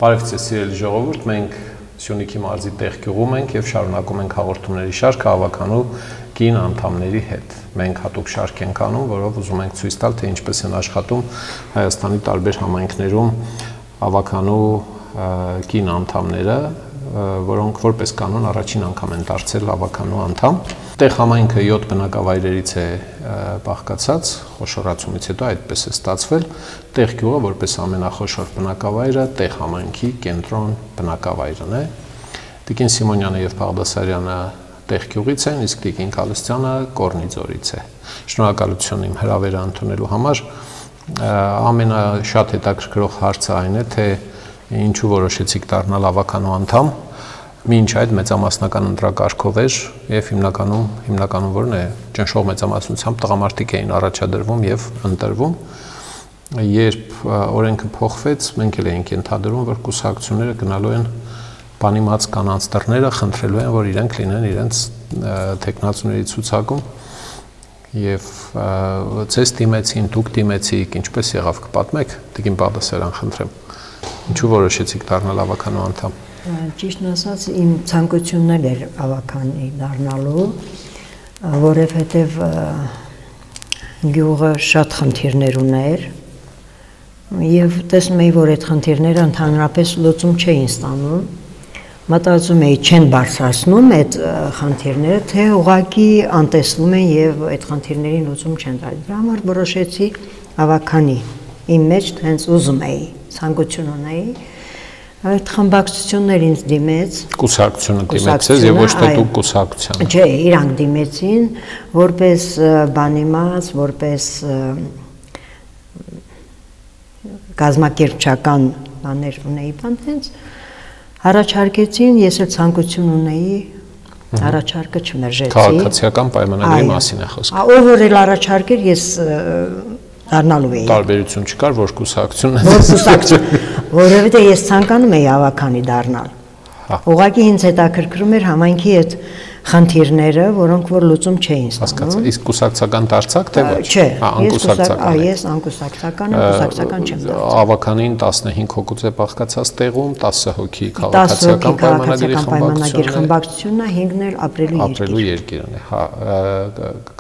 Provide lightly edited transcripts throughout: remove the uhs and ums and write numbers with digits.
Բարև ձեզ սիրելի ժողովուրդ, մենք Սյունիքի մարզի Տեղգյուղում ենք եւ շարունակում ենք հաղորդումների շարքը հավաքանու կին անդամների հետ։ Մենք հատուկ շարք ենք անում, որով ուզում ենք ցույց տալ, թե ինչպես են աշխատում Հայաստանի տարբեր համայնքներում հավաքանու կին անդամները, որոնք որպես կանոն առաջին անգամ են դարձել հավաքանու անդամ։ Տեղ համայնքը 7 բնակավայրերից է բաղկացած, խոշորացումից հետո այդպես է ստացվել։ Տեղգյուղը որպես ամենախոշոր բնակավայրը տեղ համայնքի կենտրոն բնակավայրն է։ Տիկին Սիմոնյանը եւ Բաղդասարյանը Տեղգյուղից են, իսկ Տիկին Գալստյանը Կորնիձորից է։ Շնորհակալություն իմ հրավերը ընդունելու համար։ Ամենաշատ հետաքրքրող հարցը այն է, թե ինչու որոշեցիք դառնալ հավաքանու անդամ։ Մինչ այդ մեծամասնական ընտրակարգով էր եւ հիմնականում որն է ճնշող մեծամասնությամբ տղամարդիկ էին առաջադրվում եւ ընտրվում։ Երբ օրենքը փոխվեց, մենք էլ էինք ենթադրում, որ կուսակցությունները գնալու են բանիմաց կանանց դռները, խնդրելու են, որ իրենք լինեն իրենց տեխնացուների ցուցակում եւ ցես դիմեցին, դուք դիմեցիք, ինչպես եղավ կպատմեք, Տիկին Բաղդասարյան, խնդրեմ։ Ինչու որոշեցիք դառնալ հավաքանու անդամ։ Ճիշտն ասած, իմ ցանկությունն էր հավաքանի դառնալու, որովհետև գյուղը շատ խնդիրներ ուներ եւ տեսնում էի, որ այդ խնդիրները ընդհանրապես լուծում չէին ստանում։ Մտածում էի, չեն բարձրացնում այդ խնդիրները, թե ուղղակի անտեսվում են եւ այդ խնդիրների լուծում չեն տալիս։ Դրա համար որոշեցի հավաքանի։ Իմ մեջ հենց ուզում էի, ցանկություն ունեի։ Այդ խմբակցություններ ինձ դիմեց։ Կուսակցությունը դիմեց ձեզ եւ ոչ թե դուք կուսակցությանը։ Չէ, իրանք դիմեցին, որպես բանիմաց, որպես գազམ་ակերպչական բաներ ունեի, բանտենց առաջարկեցին, ես էլ ցանկություն ունեի, առաջարկը չմերժեցի։ Քաղաքացիական պայմանագրի մասին է խոսքը։ Ով որ էլ առաջարկեր, ես դառնալու էի։ Տարբերություն չկար, որ կուսակցությունն է։ Որովհետև ես ցանկանում էի հավաքանի դառնալ։ Ուղղակի ինձ հետաքրքրում էր համայնքի այդ խնդիրները, որոնք որ լուծում չէին ստանում։ Իսկ կուսակցական դարձակ թե ոչ։ Չէ, ես անկուսակցական եմ, կուսակցական չեմ դարձել։ Հավաքանին 15 հոգուց է բաղկացած տեղում, 10 հոգի քաղաքացիական պայմանագրի խմբակցությունը, 5-ն էլ ապրելու երկիրն է։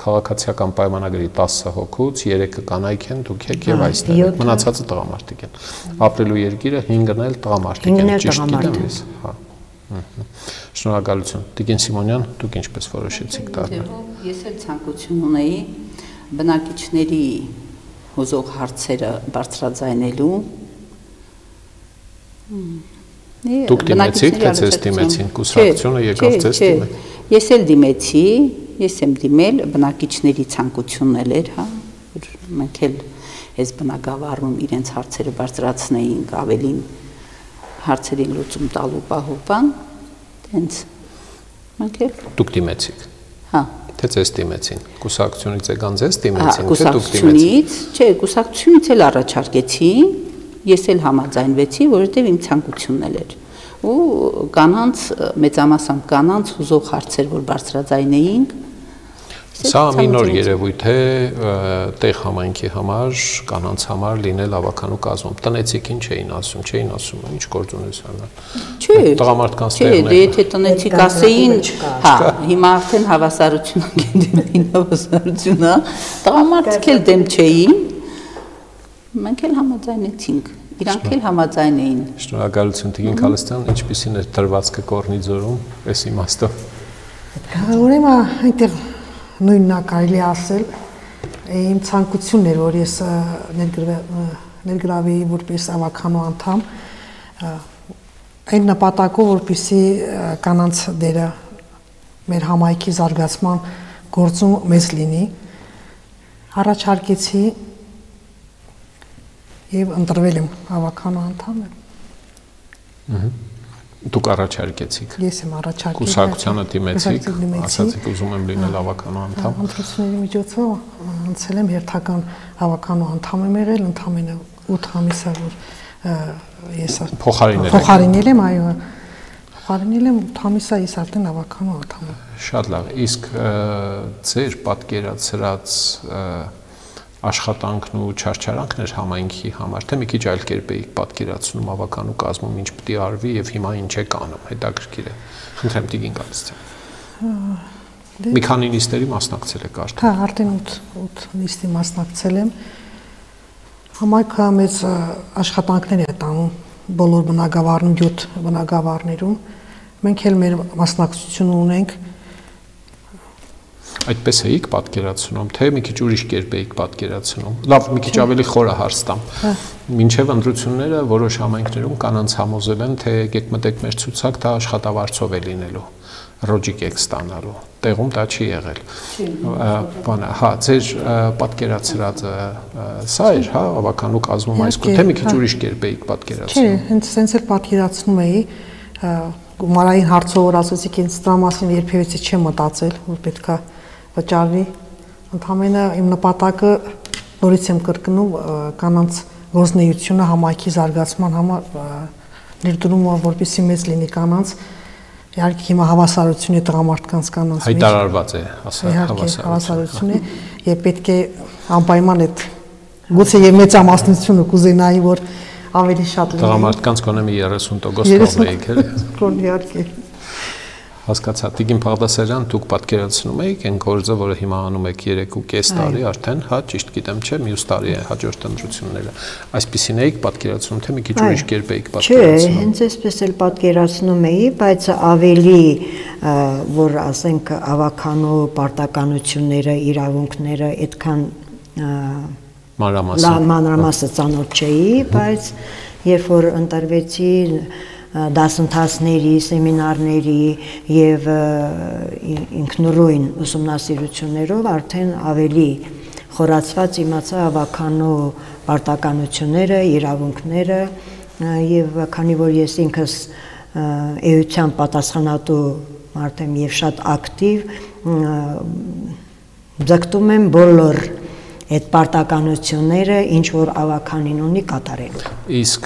Քաղաքացիական պայմանագրի 10 հոգուց 3-ը կանայք են, դուք եք եւ այստեղ մնացածը տղամարդիկ են։ Ապրելու երկիրը 5-ն էլ տղամարդիկ են, ճիշտ գիտեմ ես։ Շնորհակալություն։ Տիկին Սիմոնյան, դուք ինչպես որոշեցիք դառնալ։ Ես էլ ցանկություն ունեի բնակիչների հուզող հարցերը բարձրաձայնելու։ Դուք դիմեցիք, թե ձեզ դիմեցին, կուսակցությունը եկավ ձեզ դիմել։ Ես էլ դիմեցի, ես եմ դիմել, բնակիչների ցանկությունն էլ էր, հա, որ մենք էլ այս բնակավարում իրենց հարցերը բարձրացնեինք, ավելին հարցերին լուծում տալու պահով բան, հենց մենք էլ դուք դիմեցիք։ Հա։ Թե ձեզ դիմեցին։ Կուսակցությունից եկան ձեզ դիմեցին, թե դուք դիմեցիք։ Չէ, կուսակցությունից էլ առաջարկեցի, ես էլ համաձայնվեցի, որովհետև իմ ցանկությունն էլ էր։ Ու կանանց մեծամասամբ կանանց հուզող հարցեր, որ բարձրաձայնեինք։ Սա մի նոր երևույթ է տեղ համայնքի համար, կանանց համար լինել հավաքանու կազմում։ Տնեցիքին չէին ասում, ինչ գործ ունես անալ։ Չէ, տղամարդկանց տեղն է։ Չէ, եթե տնեցիք ասեին, հա, հիմա արդեն հավասարություն գտին հավասարությունը, տղամարդիկ էլ դեմ չէին, մենք էլ համաձայնեցինք, իրանք էլ համաձայն էին։ Շնորհակալություն, Տիկին Գալստյան, ինչպիսին է դրվածքը Կորնիձորում, այս իմաստով։ Ուրեմն այնտեղ նույնն է կարելի ասել, իմ ցանկությունն էր, որ ես ներգրավեի որպես հավաքանու անդամ, այն նպատակով, որպեսզի կանանց դերը մեր համայնքի զարգացման գործում մեծ լինի, առաջարկեցի եւ ընտրվել եմ հավաքանու անդամ։ Դուք առաջարկեցիք։ Ես եմ առաջարկել։ Կուսակցությանը դիմեցիք, ասացիք ուզում եմ լինել հավաքանու անդամ։ Ընտրությունների միջոցով անցել եմ հերթական հավաքանու անդամ եմ եղել, ընդամենը 8 ամիս է, որ ես փոխարինել եմ, այո։ Փոխարինել եմ 8 ամիս է, ես արդեն հավաքանու անդամ եմ։ Շատ լավ։ Իսկ ձեր պատկերացրած աշխատանքն ու չարչարանքն էր համայնքի համար, թե մի քիչ այլ կերպ էիք պատկերացնում ավականու կազմում ինչ պետք է արվի եւ հիմա ինչ եք անում, հետաքրքիր է։ Խնդրեմ Տիգին Գալստյան։ Մի քանի նիստերի մասնակցել եք արդեն։ Հա, արդեն 8 նիստի մասնակցել եմ։ Համայնքը մեծ աշխատանքներ է տանում բոլոր բնակավարներում, 7 բնակավարներում։ Մենք էլ մեր մասնակցությունը ունենք։ Այդպես էիք պատկերացնում, թե մի քիչ ուրիշ կերպ էիք պատկերացնում։ Լավ, մի քիչ ավելի խորը հարց տամ։ Մինչև ընտրությունները որոշ համայնքներում կանանց համոզել են, թե եկեք մտեք մեր ցուցակ, դա աշխատավարձով է լինելու, ռոջիկ եք ստանալու։ Տեղում դա չի եղել։ Բանը, հա, ձեր պատկերացրածը սա էր, հա, ավականու կազմում այս թե մի քիչ ուրիշ կերպ էիք պատկերացնում։ Չէ, հենց սենց էլ պատկերացնում էի, գումարային հարցով որ ասացիք, ինձ դրա մասին երբևէ չեմ մտածել, որ պետքա վճարվի։ Ընդհանրապես իմ նպատակը նորից եմ կրկնում կանանց գործունեությունը համայնքի զարգացման համար ներդրումը որպեսզի մեծ լինի կանանց, իհարկե հիմա հավասարություն է տղամարդկանց կանանց մեջ հայտարարված է հավասարություն է եւ պետք է անպայման այդ գուցե եւ մեծամասնությունը կուզենայի որ ավելի շատ լինի տղամարդկանց կոնե մի 30% թողնեիք էլի իհարկե հասկացա Տիգին Բաղդասարյան դուք պատկերացնում եք այն գործը որը հիմա անում եք 3.5 տարի արդեն հա ճիշտ գիտեմ չէ մյուս տարի է հաջորդ ընտրությունները այսպեսին էիք պատկերացնում թե մի քիչ ուրիշ կերպ էիք պատկերացնում չէ հենց այսպես էլ պատկերացնում էի բայց ավելի որ ասենք ավականու պարտականությունները իրավունքները այդքան մանրամասը ծանոթ չէի բայց երբ որ ընտրվեցի դասընթացների, սեմինարների եւ ինքնուրույն ուսումնասիրություններով արդեն ավելի խորացված իմացա ավականու պարտականությունները, իրավունքները եւ քանի որ ես ինքս էության պատասխանատու մարդ եմ եւ շատ ակտիվ ձգտում եմ բոլոր այդ պարտականությունները ինչ որ ավականին ունի կատարելու։ Իսկ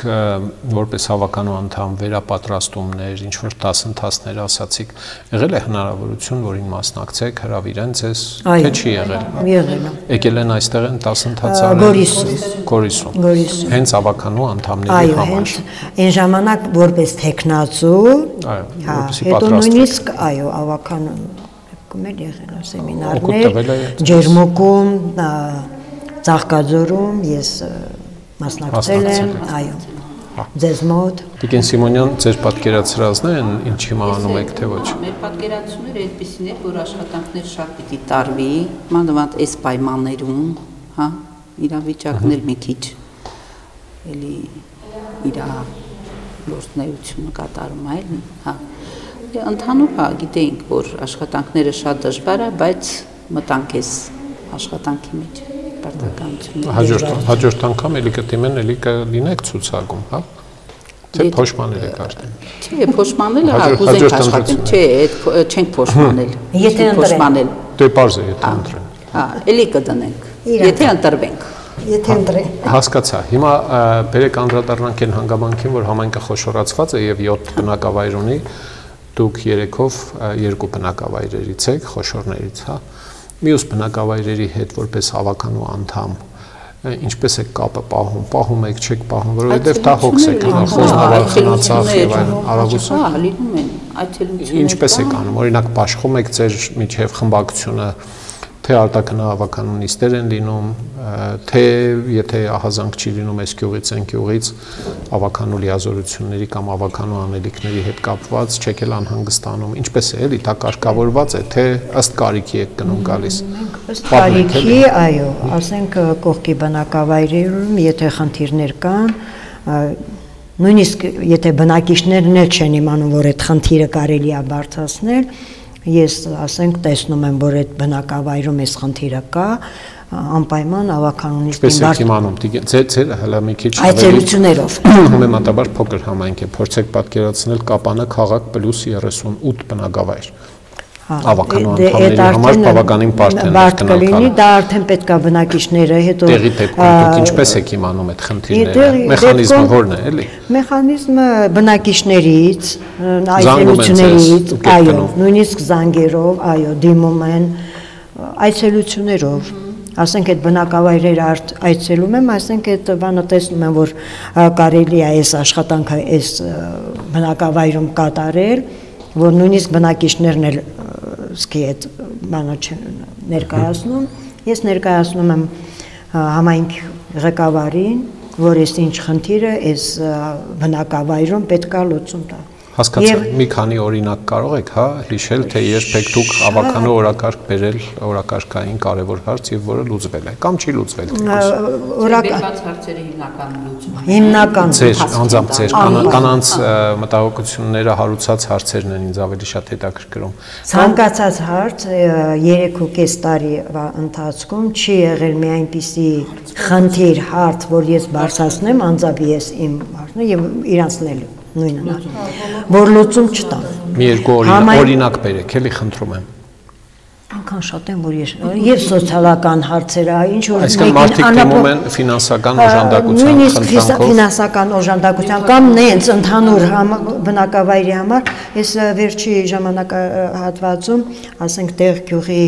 որպես ավականու անդամ վերապատրաստումներ, ինչ որ դասընթացներ ասացիք, եղել է հնարավորություն, որին մասնակցեք, հրավիրեն ձեզ, թե չի եղել։ Եղել է։ Եկել են այստեղ են դասընթաց արել Գորիսում։ Հենց ավականու անդամների համար։ Այո, հենց այն ժամանակ որպես տեխնացու, հա, հետո նույնիսկ այո, ավականու կմել եղել սեմինարներ, Ջերմուկում, Ծաղկաձորում ես մասնակցել եմ, այո, ձեզ մոտ։ Տիկին Սիմոնյան, ձեր պատկերացրածն են, ինչ հիմա անում եք, թե ոչ։ Մեր պատկերացումները այդպեսին է, որ աշխատանքներ շատ պիտի տարվի, մանավանդ այս պայմաններում, հա, իրավիճակներ մի քիչ էլի իր գործունեությունը կատարում այլ, հա։ Ընդհանուր հա գիտեինք, որ աշխատանքները շատ դժվար է, բայց մտանք ես աշխատանքի մեջ պարտականություն։ Հաջորդ անգամ էլի կդիմեն, էլի կլինեք ցուցակում, հա։ Թե փոշմանել եք արդեն։ Չէ, փոշմանելը հա կուզենք աշխատենք, չէ, այդ չենք փոշմանել։ Եթե փոշմանել։ Դե պարզ է, եթե ընտրեն։ Հա, էլի կդնենք։ Եթե ընտրվենք։ Եթե ընտրեն։ Հասկացա։ Հիմա բերեք անդրադառնանք այն հանգամանքին, որ համայնքը խոշորացված է եւ 7 բնակավայր ունի։ Դուք 3-ով 2 բնակավայրերից եք, խոշորներից, հա։ Մյուս բնակավայրերի հետ որպես ավականու անդամ ինչպես է կապը պահում եք, չեք պահում, որովհետև դա հոգս է կնա, խոզնավար խնացավ եւ այլն, արագություն։ Հա, լինում են այցելություններ։ Ինչպես եք անում, օրինակ պաշխում եք ձեր միջև խմբակցությունը, թե արտաքնա ավականու նիստեր են լինում, թե եթե ահազանգ չի լինում այս գյուղից այն գյուղից ավականու լիազորությունների կամ ավականու անելիքների հետ կապված չեք էլ անհանգստանում, ինչպես է, էլի դա կարգավորված է, թե ըստ կարիքի եք գնում գալիս։ Ըստ կարիքի, այո, ասենք կողքի բնակավայրերում, եթե խնդիրներ կան, նույնիսկ եթե բնակիչներն էլ չեն իմանում, որ այդ խնդիրը կարելի է բարձրացնել, ես ասենք տեսնում եմ, որ այդ բնակավայրում այս խնդիրը կա, անպայման ավականունիստին բարդ իմանում, ձեր հələ մի քիչ այցելություններով համեմատաբար փոքր համայնք է, փորձեք պատկերացնել Կապանը քաղաք +38 բնակավայր։ Ավականու անդամների համար բավականին բարդ կլինի, դա արդեն պետք է բնակիչները հետո տեղի դեպքում դուք ինչպես եք իմանում այդ խնդիրները, մեխանիզմը որն է, էլի։ Մեխանիզմը բնակիչներից, այցելություններից, այո, նույնիսկ զանգերով, այո, դիմում են այցելություններով, ասենք այդ բնակավայրերը այցելում եմ, ասենք այդ բանը տեսնում եմ, որ կարելի է այս աշխատանքը այս բնակավայրում կատարել, որ նույնիսկ բնակիչներն էլ սկի այդ բանը ներկայացնում, ես ներկայացնում եմ համայնք ղեկավարին, որ այս ինչ խնդիրը այս բնակավայրում պետք է լուծում տա։ Հասկացա, մի քանի օրինակ կարող եք, հա, հիշել, թե երբեք դուք ավականու օրակարգ բերել օրակարգային կարևոր հարց եւ որը լուծվել է կամ չի լուծվել։ Բերված հարցերը հիմնականում լուծում են։ Հիմնական անձամբ ձեր կանանց մտահոգությունները հարուցած հարցերն են ինձ ավելի շատ հետաքրքրում։ Ցանկացած հարց 3.5 տարի ընթացքում չի եղել մի այնպիսի խնդիր հարց, որ ես բարձրացնեմ, անձամբ ես իմ հարցն եւ իրանցնել նույնն է, որ լուծում չտա։ Մի երկու օրինակ բերեք, էլի խնդրում եմ։ Այնքան շատ են, որ եւ սոցիալական հարցերը, ինչ որ այսինքն մարդիկ դիմում են ֆինանսական օժանդակության նույնիսկ ֆինանսական օժանդակության կամ նենց ընդհանուր բնակավայրի համար, ես վերջի ժամանակահատվածում, ասենք տեղ գյուղի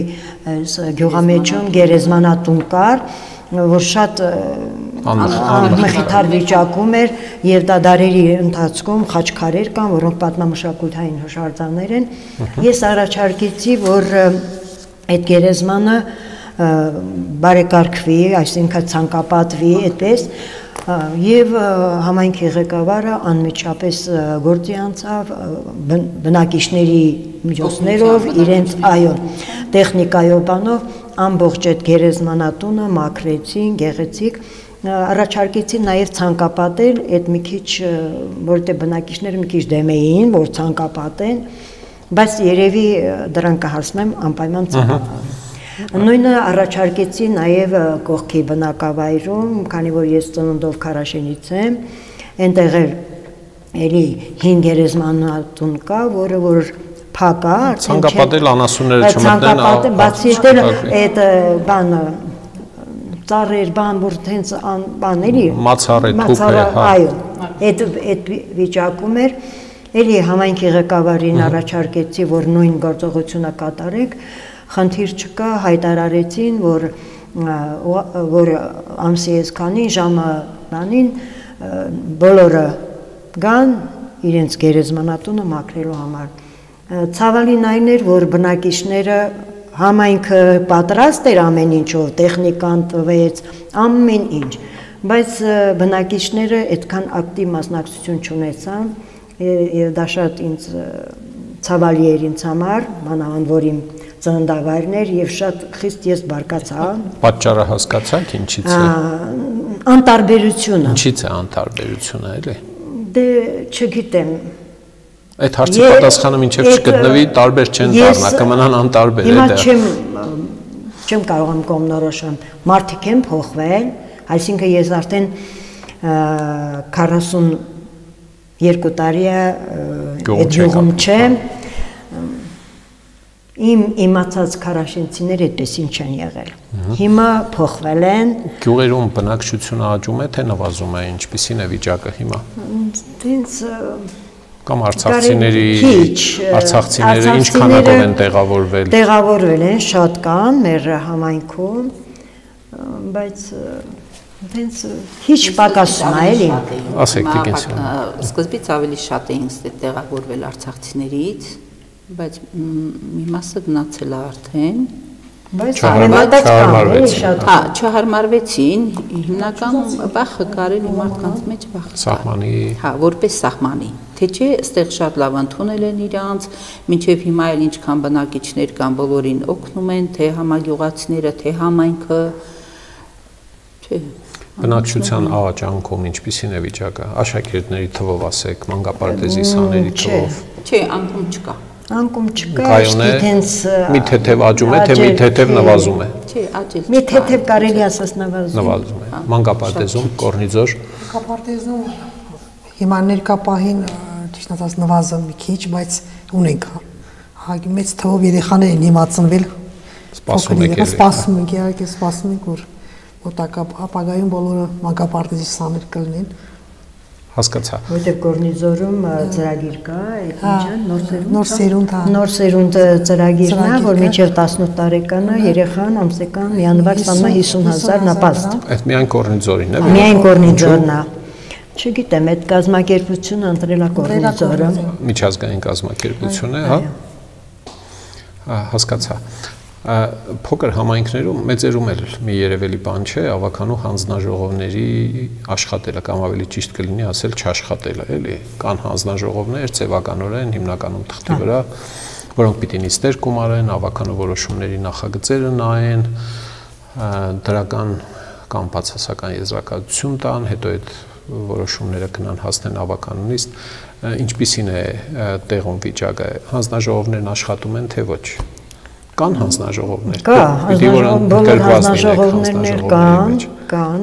գյուղամեջում գերեզմանատուն կար, որ շատ անմխիթար վիճակում էր եւ դա դարերի ընթացքում խաչքարեր կան, որոնք պատմամշակութային հուշարձաններ են։ Ես առաջարկեցի, որ այդ գերեզմանը բարեկարգվի, այսինքն ցանկապատվի, այդպես եւ համայնքի ղեկավարը անմիջապես գործի անցավ բնակիչների միջոցներով իրենց տեխնիկայով բանով ամբողջ այդ գերեզմանատունը մաքրեցին, գեղեցիկ, առաջարկեցի նաև ցանկապատել այդ մի քիչ, որտեղ բնակիչները մի քիչ դեմ էին, որ ցանկապատեն, բայց երևի դրան կհասնեմ անպայման ցանկապատել։ Նույնը առաջարկեցի նաև կողքի բնակավայրում, քանի որ ես ծնունդով Քարաշենից եմ, այնտեղ էլի հին գերեզմանատուն կա, որը որ փակ է, ցանկապատել անասունները չմտնեն, բացի այդ բանը ծառեր բան, որ տենց բան էլի մացառ է, թուփ է, հա։ Այո, այդ վիճակում էր, էլի համայնքի ղեկավարին առաջարկեցի, որ նույն գործողությունը կատարեք, խնդիր չկա, հայտարարեցին, որ ամսի այսքանի ժամը բանին բոլորը գան իրենց գերեզմանատունը մաքրելու համար։ Ցավալին այն էր, որ բնակիչները համայնքը պատրաստ էր ամեն ինչով, տեխնիկան տվեց, ամեն ինչ, բայց բնակիչները այդքան ակտիվ մասնակցություն չունեցան եւ դա շատ ինձ ցավալի էր ինձ համար, մանավանդ որ իմ ծննդավայրն էր եւ շատ խիստ ես բարկացա։ Պատճառը հասկացաք ինչից է։ Անտարբերությունը։ Ինչից է անտարբերությունը, էլի։ Դե չգիտեմ։ Այդ հարցի պատասխանը մինչև չգտնվի, տարբեր չեն դառնա, կմնան անտարբեր, Հիմա չեմ կարող եմ կողմնորոշեմ։ Մարդիկ են փոխվել, այսինքն ես արդեն 42 տարի է այդ գյուղում չեմ։ Իմ իմացած քարաշենցիները այդպես ինչ են եղել։ Հիմա փոխվել են։ Գյուղերում բնակչությունը աճում է, թե նվազում է, ինչպիսին է վիճակը հիմա։ Տենց կամ արցախցիները ինչ քանակով են տեղավորվել։ Տեղավորվել են, շատ կան մեր համայնքում, բայց տենց քիչ պակասում է, էլի։ Ասեք Տիկինցյան։ Սկզբից ավելի շատ էին տեղավորվել արցախցիներից, բայց մի մասը գնացել է արդեն, բայց չհարմարվեցին, հիմնական վախը կարելի մարդկանց մեջ վախ սահմանի, հա, որպես սահմանի, թե չէ, այստեղ շատ լավ ընդունել են իրանց, մինչև հիմա էլ ինչքան բնակիչներ կան, բոլորին օգնում են, թե համագյուղացիները, թե համայնքը, չէ։ Բնակչության աղաչանքում ինչպիսին է վիճակը, աշակերտների թվով ասեք, մանկապարտեզի սաների թվով։ Չէ, անկում չկա։ Անկում չկա, այստենց մի թեթև աճում է, թե մի թեթև նվազում է։ Չէ, աճել չկա։ Մի թեթև կարելի ասած նվազում է։ Մանկապարտեզում, Կորնիձոր։ Մանկապարտեզում հիմա ներկա պահին ճիշտ ասած նվազը մի քիչ, բայց ունենք հագի մեծ թվով երեխաներ են հիմա ծնվել։ Սպասում եք, սպասում ենք, իհարկե սպասում ենք, որ ապագայում բոլորը մանկապարտեզի սաներ կլինեն։ Հասկացա։ Որտեղ Գորնիձորում ծրագիր կա, այդ նոր սերունդ ծրագիրն է, որ մինչև 18 տարեկանը երեխան ամսական միանվագ ստանում է 50,000 նապաստ։ Այդ միայն Գորնիձորին է։ Միայն Գորնիձորն է։ Չգիտեմ, այդ կազմակերպությունը ընտրել է Գորնիձորը։ Միջազգային կազմակերպություն է, հա։ Հասկացա։ Փոքր համայնքներում մեծերում էլ մի երևելի բան չէ, ավականու հանձնաժողովների աշխատելը կամ ավելի ճիշտ կլինի ասել չաշխատելը, էլի։ Կան հանձնաժողովներ, ձևականորեն հիմնականում թղթի վրա, որոնք պիտի նիստեր գումարեն, ավականու որոշումների նախագծերը նայեն, դրական կամ բացասական եզրակացություն տան, հետո այդ որոշումները գնան հասնեն ավականու նիստ, ինչպիսին է տեղում վիճակը, հանձնաժողովներն աշխատում են, թե ոչ։ Կան հանձնաժողովներ։ Կա, բոլոր հանձնաժողովներներ կան։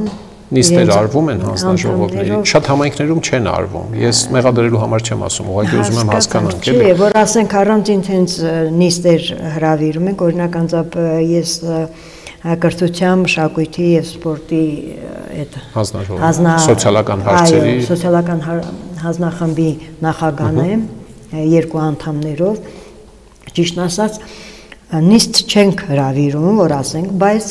Նիստեր արվում են հանձնաժողովների։ Շատ համայնքներում չեն արվում։ Ես մեղադրելու համար չեմ ասում, ուղղակի ուզում եմ հասկանանք, էլի։ Չէ, որ ասենք առանցին տենց նիստեր հրավիրում են, օրինակ անձամբ ես կրթության, մշակույթի եւ սպորտի այդ սոցիալական հարցերի սոցիալական հանձնախմբի նախագահն եմ, 2 անդամներով, ճիշտ ասած նիստ չենք հրավիրում, որ ասենք, բայց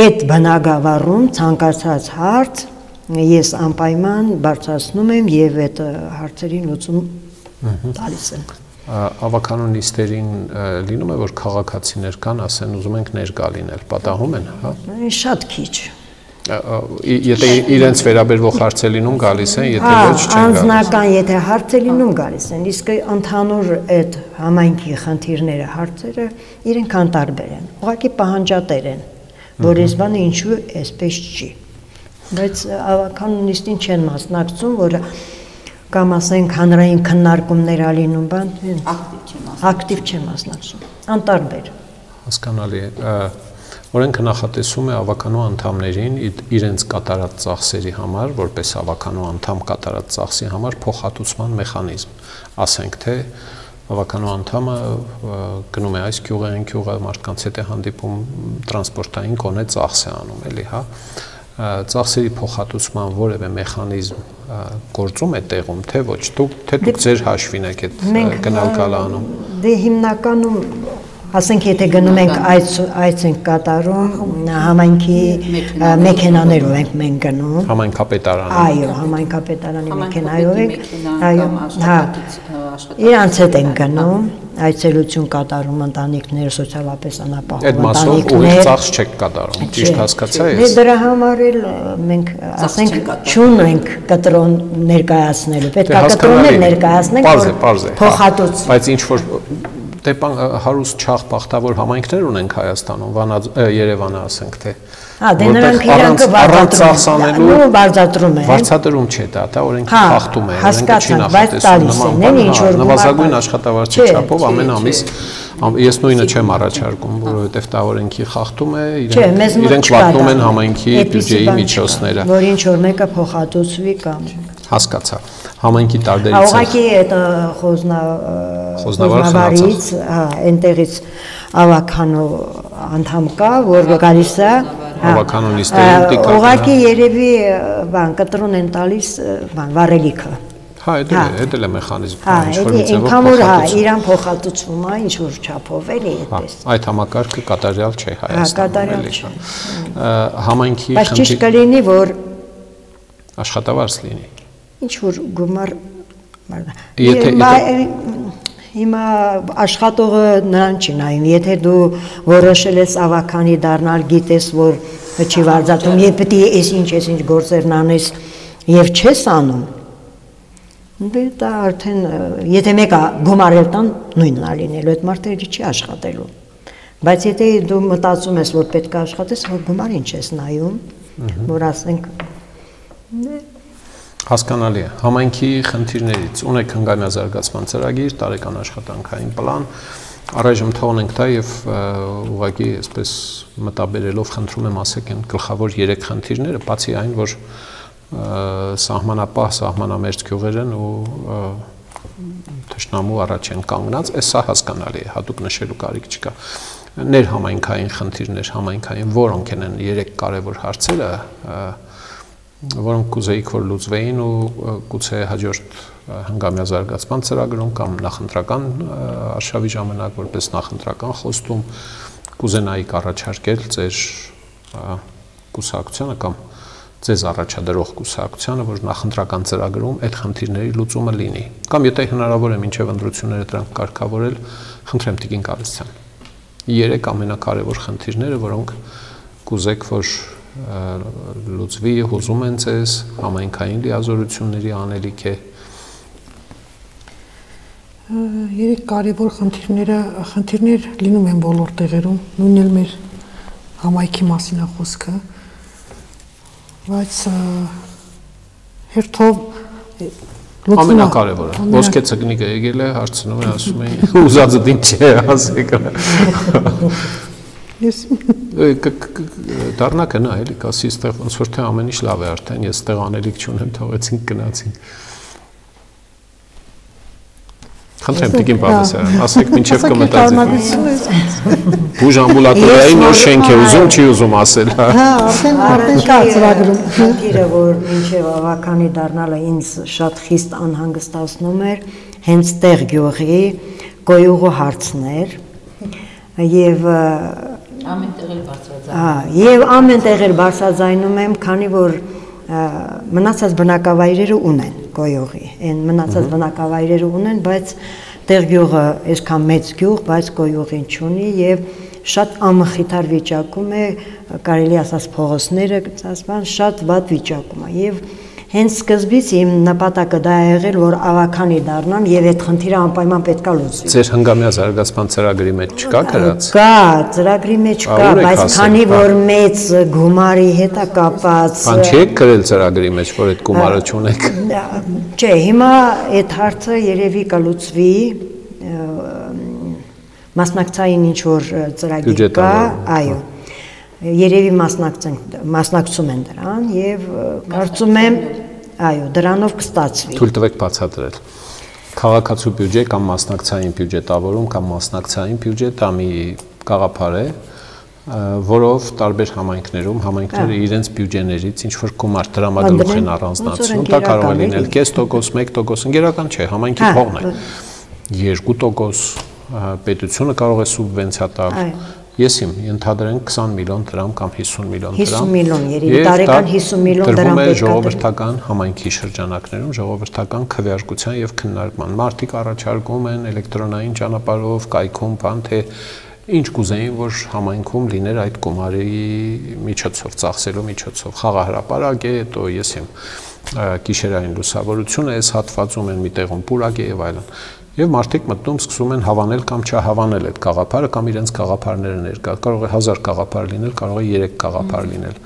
այդ բնագավառում ցանկացած հարց ես անպայման բարձրացնում եմ եւ այդ հարցերին լուծում տալիս եմ։ Ավականու նիստերին լինում է, որ քաղաքացիներ կան, ասեն ուզում ենք ներկա լինել, պատահում են, հա։ Շատ քիչ։ Եթե իրենց վերաբերվող հարց է լինում գալիս են, եթե ոչ չեն գալիս։ Անձնական, եթե հարց է լինում գալիս են, իսկ ընդհանուր այդ համայնքի խնդիրները, հարցերը իրենք անտարբեր են, ուղղակի պահանջատեր են, որ այս բանը ինչու այսպես չի։ Բայց ավականու նիստին չեն մասնակցում, որ կամ ասենք հանրային քննարկումներ ալինում բան, ակտիվ չեն մասնակցում, անտարբեր։ Հասկանալի է։ Օրենքը նախատեսում է ավականու անդամներին իրենց կատարած ծախսերի համար, որպես ավականու անդամ կատարած ծախսի համար փոխհատուցման մեխանիզմ։ Ասենք թե ավականու անդամը գնում է այս գյուղը, այն գյուղը, մարդկանց հետ է հանդիպում, տրանսպորտային գոնե ծախս է անում, էլի, հա։ Ծախսերի փոխհատուցման որևէ մեխանիզմ գործում է տեղում, թե ոչ, թե դուք ձեր հաշվին եք այդ գնալ-գալը անում։ Դե հիմնականում ասենք եթե գնում ենք այց ենք կատարում համայնքի մեքենաներով ենք մենք գնում համայնքապետարանը այո համայնքապետարանի մեքենայով ենք այո հա իրանց հետ ենք գնում այցելություն կատարում ընտանիքներ սոցիալապես անապահով ընտանիքներ այդ մասով ծախս չեք կատարում ճիշտ հասկացա ես դրա համար էլ մենք ասենք չունենք կտրոն ներկայացնելու պետք է կտրոններ ներկայացնենք փոխհատուց բայց ինչ որ Դե հարուստ չաղ բախտավոր համայնքներ ունենք Հայաստանում, Երևանը ասենք թե դե նրանք իրանքը վարձատրում են։ Վարձատրում չէ դա օրենքի խախտում է, օրենքը չի նախատեսում նվազագույն աշխատավարձի չափով ամեն ամիս ես նույնը չեմ առաջարկում, որովհետև դա օրենքի խախտում է, իրենք վատնում են համայնքի բյուջեի միջոցները։ Որ ինչ որ մեկը փոխհատուցվի կամ հասկացա համայնքի տարբերից ուղղակի այդ խոզնավարից, այնտեղից ավականու անդամ կա, որ գալիս է ավականու նիստերին դիկա։ Ուղղակի երևի բան կտրոն են տալիս բան վառելիքը։ Հա, դա է մեխանիզմը, ինչ որ ինքան որ հա, իրան փոխհատուցվում է ինչ որ չափով էլի այդպես։ Այդ համակարգը կատարյալ չէ Հայաստանում, էլի։ Համայնքի բայց ճիշտ կլինի, որ աշխատավարձ լինի։ Ինչ որ գումար հիմա աշխատողը նրան չի նայում, եթե դու որոշել ես ավականի դառնալ, գիտես, որ չի վարձատրում, եւ պետք է այս ինչ գործերն անես եւ չես անում, դե դա արդեն եթե մեկը գումարել տան նույնն է լինելու, այդ մարդը չի աշխատելու, բայց եթե դու մտածում ես, որ պետք է աշխատես, որ գումարին չես նայում, որ ասենք Հասկանալի է, համայնքի խնդիրներից ունեք հնգամյա ծրագիր, տարեկան աշխատանքային պլան, առայժմ թողնենք դա եւ ուղղակի այսպես մտաբերելով խնդրում եմ ասեք այն գլխավոր 3 խնդիրները, բացի այն, որ սահմանապահ, սահմանամերձ գյուղեր են ու թշնամու առաջ են կանգնած, այս սա հասկանալի է, հատուկ նշելու կարիք չկա։ Ներհամայնքային խնդիրներ, համայնքային որոնք են 3 կարևոր հարցերը որոնք կուզեիք որ լուծվեին ու գուցե հաջորդ հանգամյա զարգացման ծրագրում կամ նախընտրական արշավի ժամանակ որպես նախընտրական խոստում կուզենայիք առաջարկել ձեր կուսակցությանը կամ ձեզ առաջադրող կուսակցությանը, որ նախընտրական ծրագրում այդ խնդիրների լուծումը լինի։ Կամ եթե հնարավոր է մինչև ընտրությունները դրանք կարգավորել, խնդրեմ Տիկին Գալստյան։ 3 ամենակարևոր խնդիրները, որոնք կուզեք, որ լուծվի, հուզում են ձեզ, համայնքային լիազորությունների անելիք է։ 3 կարևոր խնդիրներ լինում են բոլոր տեղերում, նույնն էլ մեր համայնքի մասին է խոսքը, բայց հերթով ամենակարևորը ոսկե ցգնիկը եկել է հարցնում է ասում է ուզածը դին չէ ասեք ես դառնա կնա էլի կասի այստեղ ոնց որ թե ամեն ինչ լավ է արդեն ես այստեղ անելիք չունեմ թողեցինք գնացինք Խնդրեմ Տիկին Պավլոսյան, ասեք մինչև կմտածեք։ Բուժ ամբուլատորիայի նոր շենք է ուզում, չի ուզում ասել։ Հա, արդեն կա ծրագրում։ Խնդիրը, որ մինչև ավականի դառնալը ինձ շատ խիստ անհանգստացնում էր, հենց տեղ գյուղի գոյուղու հարցն էր եւ ամենտեղ էլ բարձրաձայնում։ Եվ ամենտեղ էլ բարձրաձայնում եմ, քանի որ մնացած բնակավայրերը ունեն գոյուղի, այն մնացած բնակավայրերը ունեն, բայց տեղ գյուղը այսքան մեծ գյուղ, բայց գոյուղին չունի եւ շատ ամխիթար վիճակում է, կարելի ասած փողոցները, շատ վատ վիճակում է եւ հենց սկզբից իմ նպատակը դա է եղել, որ ավականի դառնամ եւ այդ խնդիրը անպայման պետքա լուծվի։ Ձեր հնգամյա զարգացման ծրագրի մեջ չկա գրած։ Կա, ծրագրի մեջ կա, բայց քանի որ մեծ գումարի հետ է կապած։ Բան չեք գրել ծրագրի մեջ, որ այդ գումարը չունեք։ Չէ, հիմա այդ հարցը երևի կլուծվի մասնակցային ինչ որ ծրագիր կա, այո։ Երևի մասնակցում են դրան եւ կարծում եմ այո դրանով կստացվի թույլ տվեք բացատրել քաղաքացու բյուջե կամ մասնակցային բյուջետավորում կամ մասնակցային բյուջետ դա մի գաղափար է որով տարբեր համայնքներում համայնքները իրենց բյուջեներից ինչ որ գումար տրամադրող են առանձնացնում դա կարող է լինել 0.5%, 1%, ընկերական չէ համայնքի փողն է 2% պետությունը կարող է սուբվենցիա տալ Ես իմ ընդհանրենք 20 միլիոն դրամ կամ 50 միլիոն դրամ 50 միլիոն երևի տարեկան 50 միլիոն դրամ պետք է ժողովրդական համայնքի շրջանակներում ժողովրդական քվեարկության եւ քննարկման մարդիկ առաջարկում են էլեկտրոնային ճանապարհով կայքում բան թե ինչ կուզեին որ համայնքում լիներ այդ գումարի միջոցով ծախսելու միջոցով խաղահրապարակ է հետո ես իմ գիշերային լուսավորությունը այս հատվածում են մի տեղում պուրակ է եւ այլն Եվ մարդիկ մտնում սկսում են հավանել կամ չհավանել այդ գաղափարը կամ իրենց գաղափարները ներկա կարող է 1000 գաղափար լինել, կարող է 3 գաղափար լինել։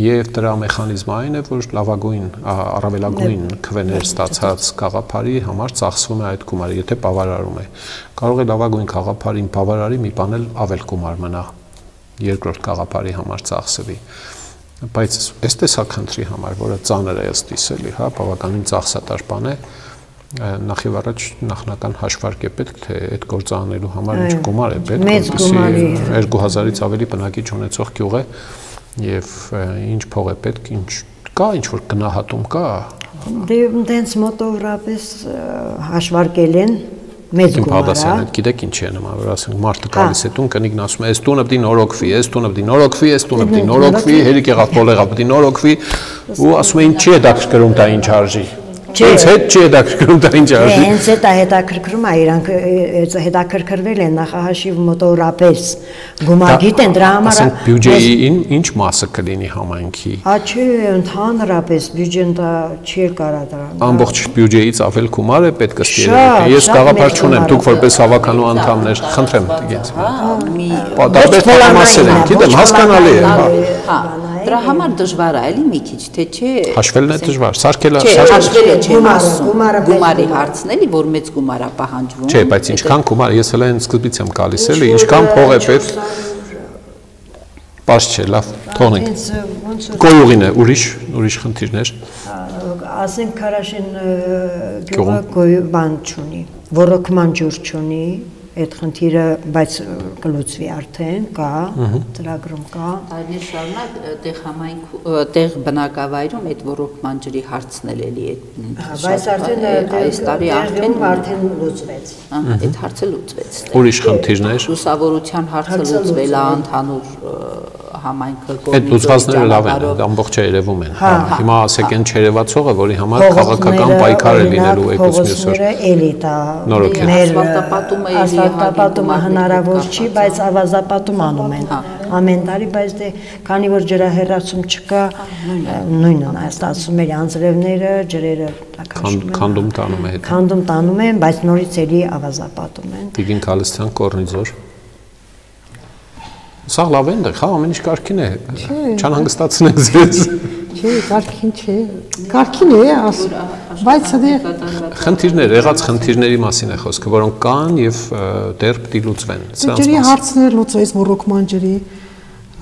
Եվ դրա մեխանիզմը այն է, որ լավագույն, առավելագույն քվեներ ստացած գաղափարի համար ծախսվում է այդ գումարը, եթե բավարարում է։ Կարող է լավագույն գաղափարին բավարարի մի բան էլ ավել գումար մնա երկրորդ գաղափարի համար ծախսվի։ Բայց այս տեսակնդրի համար, որը ծանր է ըստ էլի, հա, բավականին ծախսատար բան է, նախ եւ առաջ նախնական հաշվարկ է պետք թե այդ գործը անելու համար ինչ գումար է պետք որպեսզի 2000-ից ավելի բնակիչ ունեցող գյուղ է եւ ինչ փող է պետք ինչ կա ինչ որ գնահատում կա դե դենց մոտավորապես հաշվարկել են մեծ գումար է գիտեք ինչ է նման որ ասենք մարդը գալիս է տուն կնիկն ասում է այս տունը պիտի նորոգվի այս տունը պիտի նորոգվի այս տունը պիտի նորոգվի հերիք եղավ բոլեղա պիտի նորոգվի ու ասում է ինչ չի հետաքրքրում դա ինչ արժի Հենց հետ չի հետաքրքրում դա ինչ արժի։ Հենց այդ հետաքրքրում է, իրանք հետաքրքրվել են նախահաշիվ մոտորապես գումար գիտեն դրա համար։ Ասենք բյուջեի ինչ մասը կլինի համայնքի։ Չէ, ընդհանրապես բյուջեն դա չի կարա դրան։ Ամբողջ բյուջեից ավել գումար է պետք է ստեղծել։ Ես գաղափար չունեմ, դուք որպես հավաքանու անդամներ, խնդրեմ դիգենց։ Տարբեր թեմասեր են, գիտեմ, հասկանալի է։ Հա, դրա համար դժվար է, էլի մի քիչ, թե չէ։ Հաշվելն է դժվար, սարքելը չեմ ասում, գումարի հարցն էլի, որ մեծ գումար է պահանջվում։ Չէ, բայց ինչքան գումար, ես հենց այն սկզբից եմ գալիս էլի, ինչքան փող է պետք։ Պարզ չէ, լավ, թողնենք։ Գոյուղին է, ուրիշ խնդիրներ։ Ասենք Քարաշեն գյուղը բան չունի, ոռոգման ջուր չունի, այդ խնդիրը, բայց կլուծվի արդեն, կա, ծրագրում կա։ Տարիներ շարունակ տեղ համայնք, տեղ բնակավայրում այդ ոռոգման ջրի հարցն էլի այդ։ Բայց արդեն այս տարի արդեն լուծվեց։ Այդ հարցը լուծվեց։ Ուրիշ խնդիրներ։ Լուսավորության հարցը լուծվել է, ընդհանուր համայնքը այդ լուծվածները լավ են, ամբողջը երևում են։ Հիմա ասեք այն չերևացողը, որի համար քաղաքական պայքար է լինելու եկուց մյուսօր։ Էլի դա մեր ասֆալտապատումը հնարավոր չի, բայց ավազապատում անում են ամեն տարի, բայց դե քանի որ ջրահեռացում չկա, նույնն է, ստացվում է անձրևները, ջրերը քանդում տանում է հետ։ Քանդում տանում են, բայց նորից էլի ավազապատում են։ Տիկին Քալստյան, Կորնիձոր։ Սա լավ է, հա, ամեն ինչ կարգին է։ Չանհանգստացնեք ձեզ։ Չէ, կարգին չէ։ Կարգին է, բայց դե խնդիրներ, եղած խնդիրների մասին է խոսքը, որոնք կան եւ դեռ պիտի լուծվեն։ Ջրի հարցներ լուծվեց, ոռոգման ջրի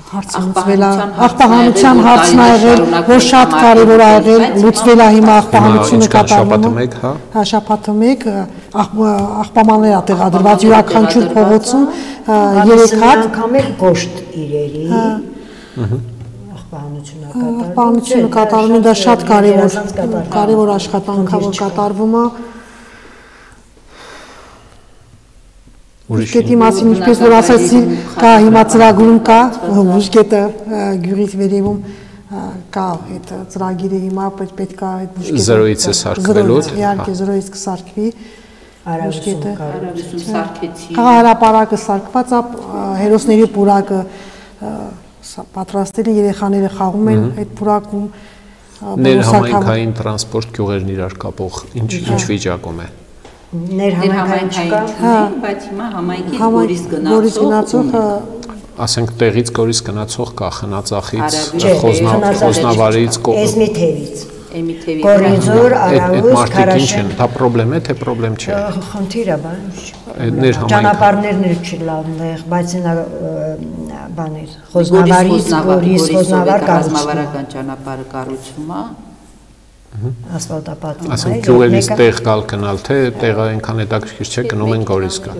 հարցը լուծվել է, աղբահանության հարցն ա եղել, որ շատ կարևոր ա եղել, լուծվել է հիմա աղբահանությունը կատարվում է։ Հա, շաբաթը 1 աղբամաններ ա տեղադրված յուրաքանչյուր փողոցում 3 հատ անգամ էլ կոշտ իրերի աղբահանությունը կատարվում է, դա շատ կարևոր աշխատանք ա, որ կատարվում է։ Բուժկետի մասին ինչպես որ ասացի, կա հիմա ծրագրում կա, բուժկետը գյուղից վերևում կա այդ ծրագիրը հիմա պետք է այդ բուժկետը 0-ից է սարքվելու։ Իհարկե 0-ից կսարքվի բուժկետը։ Հարավություն սարքեցի։ Հրապարակը սարքված է, հերոսների պուրակը պատրաստել են, երեխաները խաղում են այդ պուրակում։ Ներհամայնքային տրանսպորտ գյուղերն իրար կապող ինչ վիճակում է։ Ներհամայնքային չկա, բայց հիմա համայնքից Գորիս գնացող ասենք տեղից Գորիս գնացող կա Խնածախից, Խոզնավարից, Էմիթևից, Կորնիձոր, Արավուս, Քարաշեն, դա պրոբլեմ է, թե պրոբլեմ չէ։ Խնդիր է, ճանապարհներն էլ չի լավն, բայց բաներ, Խոզնավարից Գորիս, Խոզնավար կառավարական ճանապարհը կառուցվում է։ Ասֆալտապատում։ Ասենք գյուղերից տեղ գալ գնալ, թե տեղը այնքան հետաքրքիր չէ, գնում են Գորիս կա։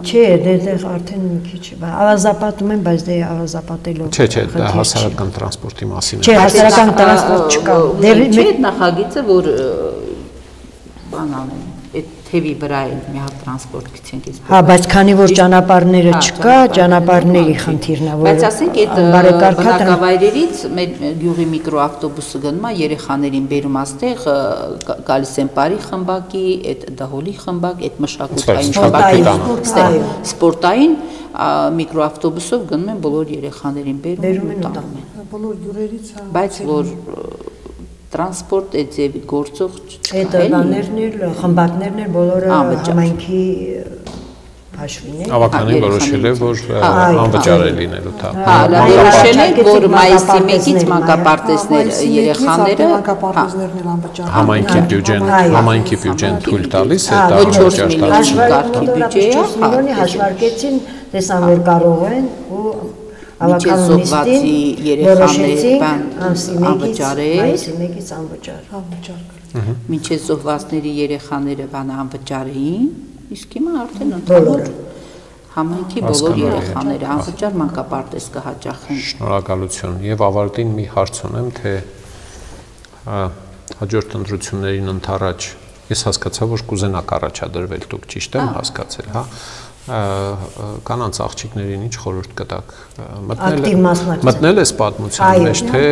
Չէ, դեռ արդեն մի քիչ ավազապատում են, բայց դե ավազապատելով։ Չէ, դա հասարակական տրանսպորտի մասին է։ Չէ, հասարակական տրանսպորտ չկա։ Դեռ չէ նախագիծը, որ բան անեն, այդ թևի վրա էլ մի հատ տրանսպորտ գցենք այս։ Հա, բայց քանի որ ճանապարհները չկա, ճանապարհների խնդիրն է, որ բայց ասենք այդ բնակավայրերից մեր գյուղի միկրոավտոբուսը գնում է երեխաներին բերում աստեղ գալիս են բարի խմբակի, այդ դահոլի խմբակ, այդ մշակութային խմբակի սպորտային միկրոավտոբուսով գնում են բոլոր երեխաներին բերում ու տանում են։ Բոլոր գյուղերից, բայց որ տրանսպորտ այդ ձևի գործող չկա։ Այդ բաներն էլ, խմբակներն էլ բոլորը համայնքի հաշվին է։ Ավականին որոշել է, որ անվճար է լինելու դա։ Հա, որոշել է, որ մայիսի 1-ից մանկապարտեզներ երեխաները մանկապարտեզներն էլ անվճար։ Համայնքի բյուջեն թույլ տալիս է դա անվճար տալիս։ Միլիոնի հաշվարկեցին, տեսան որ կարող են ու ավականունիստի երեխաներ անվճար է, մայիսի 1-ից անվճար։ Մինչև զոհվածների երեխաները բանը անվճար էին, իսկ հիմա արդեն ընդհանուր համայնքի բոլոր երեխաները անվճար մանկապարտեզ կհաճախեն։ Շնորհակալություն։ Եվ ավարտին մի հարց ունեմ, թե հաջորդ ընտրություններին ընդառաջ ես հասկացա, որ կուզենաք առաջադրվել, դուք ճիշտ եմ հասկացել, հա։ Կանանց աղջիկներին ինչ խորհուրդ կտաք մտնել ես պատմության մեջ, թե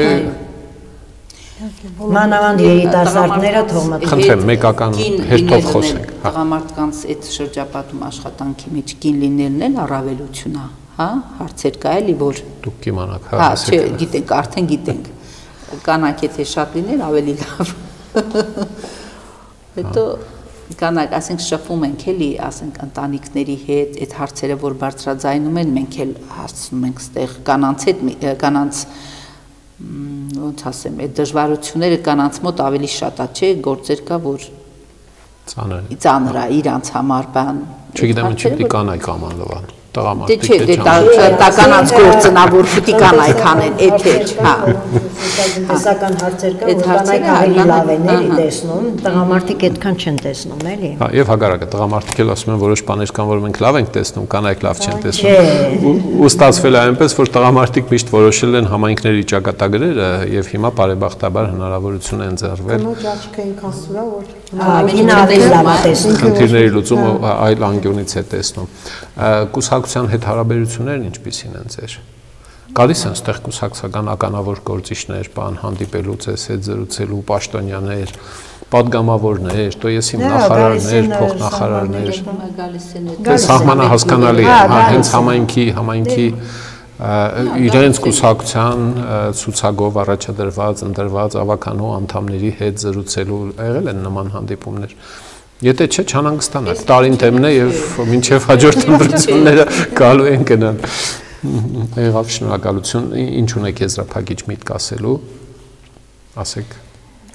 մանավանդ երիտասարդները թող մտնեն։ Խնդրեմ, մեկական հերթով խոսենք։ Տղամարդկանց այդ շրջապատում աշխատանքի մեջ կին լինելն էլ առավելություն է, հա, հարցեր կա էլի, որ դուք կիմանաք, հա, չէ, գիտենք, արդեն գիտենք։ Կանանք եթե շատ լինեն, ավելի լավ։ Հետո կանանք, ասենք շփվում ենք էլի, ասենք ընտանիքների հետ, այդ հարցերը որ բարձրաձայնում են, մենք էլ հասցնում ենք ստեղ կանանց հետ, կանանց ոնց ասեմ, այդ դժվարությունները կանանց մոտ ավելի շատ է, չէ, գործեր կա, որ ծանր է իրանց համար բան։ Չգիտեմ, ինչի՞ պիտի կանայք ամանլվան։ Տղամարդիկ չէ, դա կանանց գործնավոր պիտի կան այդքան են, էթեր, հա։ Տեսական հարցեր կան, որ կանայք ավելի լավ են էլի տեսնում, տղամարդիկ այդքան չեն տեսնում, էլի։ Հա, եւ հակառակը, տղամարդիկ էլ ասում են որոշ բաներ կան, որ մենք լավ ենք տեսնում, կանայք լավ չեն տեսնում։ Ու ստացվել է այնպես, որ տղամարդիկ միշտ որոշել են համայնքների ճակատագրերը եւ հիմա բարեբախտաբար հնարավորություն են ձեռվել։ Կնոջ աչքը ինքան սուրա, որ խնդիրների լուծումը այլ անկյունից է տեսնում։ Կուսակցության հետ հարաբերություններն ինչպիսին են ձեր։ Գալիս են այստեղ կուսակցական ականավոր գործիչներ, բան հանդիպելու ձեզ հետ զրուցելու պաշտոնյաներ, падգամավորներ, то есть նախարարներ, փոխնախարարներ։ Սահմանահասկանալի է, հենց համայնքի իրենց կուսակցության ցուցակով առաջադրված, ընտրված ավականու անդամների հետ զրուցելու եղել են նման հանդիպումներ։ Եթե չէ, չանհանգստանաք, տարին դեմն է եւ մինչեւ հաջորդ ընտրությունները գալու են գնան։ Եղավ, շնորհակալություն, ինչ ունեք եզրափակիչ միտք ասելու, ասեք։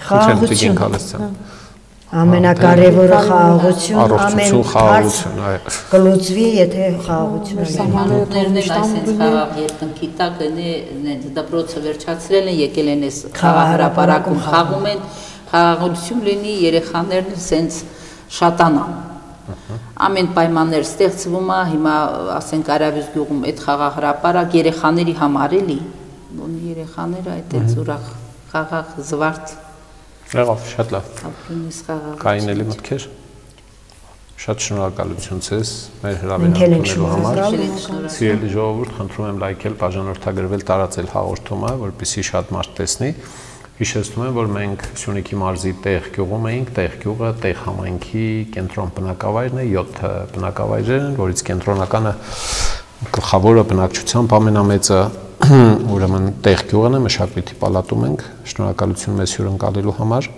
Խաղաղություն։ Ամենակարևորը խաղաղություն, ամեն հարց կլուծվի, եթե խաղաղությունը սահմաններն են այսպես խաղաղ երկնքի տակ են դպրոցը վերջացրել են, եկել են այս խաղահրապարակում խաղում են, խաղաղություն լինի, երեխաներն սենց շատանան։ Ամեն պայմաններ ստեղծվում է, հիմա ասենք Արավյուս գյուղում այդ խաղահրապարակ երեխաների համար էլի, երեխաները այդ ուրախ խաղաղ զվարթ Եղավ, շատ լավ։ Կային էլի մտքեր։ Շատ շնորհակալություն ձեզ մեր հրավերն համար։ Սիրելի ժողովուրդ, խնդրում եմ լայքել, բաժանորդագրվել, տարածել հաղորդումը, որպեսզի շատ մարդ տեսնի։ Հիշեցնում եմ, որ մենք Սյունիքի մարզի Տեղ գյուղում էինք, Տեղ գյուղը Տեղ համայնքի կենտրոն բնակավայրն է, 7 բնակավայրեր են, որից կենտրոնականը գլխավորը բնակչությամբ ամենամեծը ուրեմն Տեղ գյուղն է, Մշակույթի պալատում ենք, շնորհակալություն մեզ հյուրընկալելու համար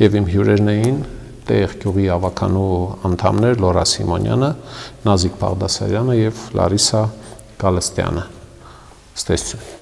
եւ իմ հյուրերն էին Տեղ գյուղի ավականու անդամներ Լորա Սիմոնյանը, Նազիկ Բաղդասարյանը եւ Լարիսա Գալստյանը։ Ստեսություն։